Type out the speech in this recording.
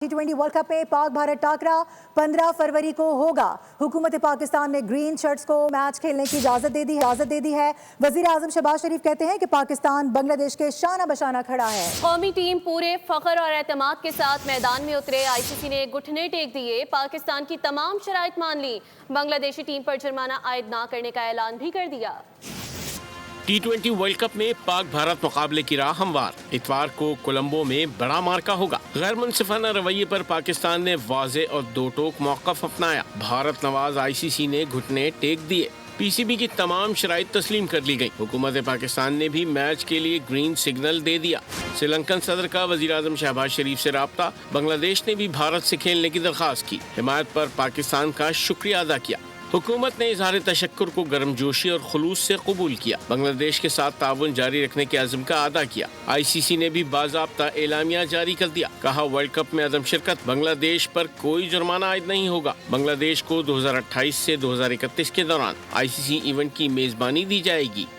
T20 world cup में पाक भारत टाकरा 15 फरवरी को होगा। हुकूमत पाकिस्तान ने ग्रीन शर्ट्स को मैच खेलने की इजाजत दे दी है। वजीर आजम शहबाज शरीफ कहते हैं कि पाकिस्तान बांग्लादेश के शाना बशाना खड़ा है। कौमी टीम पूरे फख्र और एतमाद के साथ मैदान में उतरे। ICC ने घुटने टेक दिए, पाकिस्तान की तमाम शराइत मान ली। बांग्लादेशी टीम पर जुर्माना आयद ना करने का ऐलान भी कर दिया। T20 वर्ल्ड कप में पाक भारत मुकाबले की राह हमवार। इतवार को कोलंबो में बड़ा मार्का होगा। गैर मुनसिफाना रवैये पर पाकिस्तान ने वाज़े और दो टोक मौक़िफ़ अपनाया। भारत नवाज ICC ने घुटने टेक दिए। PCB की तमाम शराइत तस्लीम कर ली गई। हुकूमत पाकिस्तान ने भी मैच के लिए ग्रीन सिग्नल दे दिया। श्रीलंकन सदर का वज़ीर आज़म शहबाज शरीफ से राब्ता। बांग्लादेश ने भी भारत से खेलने की दरख्वास्त की। हिमायत पर पाकिस्तान का शुक्रिया अदा किया। हुकूमत ने इज़हार तशक्कुर को गर्मजोशी और खुलूस से कबूल किया। बांग्लादेश के साथ ताउन जारी रखने के अज़्म का अदा किया। ICC ने भी बाज़ाब्ता एलामिया जारी कर दिया। कहा, वर्ल्ड कप में अदम शिरकत बांग्लादेश पर कोई जुर्माना आयद नहीं होगा। बांग्लादेश को 2028 से 2031 के दौरान ICC इवेंट की मेज़बानी दी जाएगी।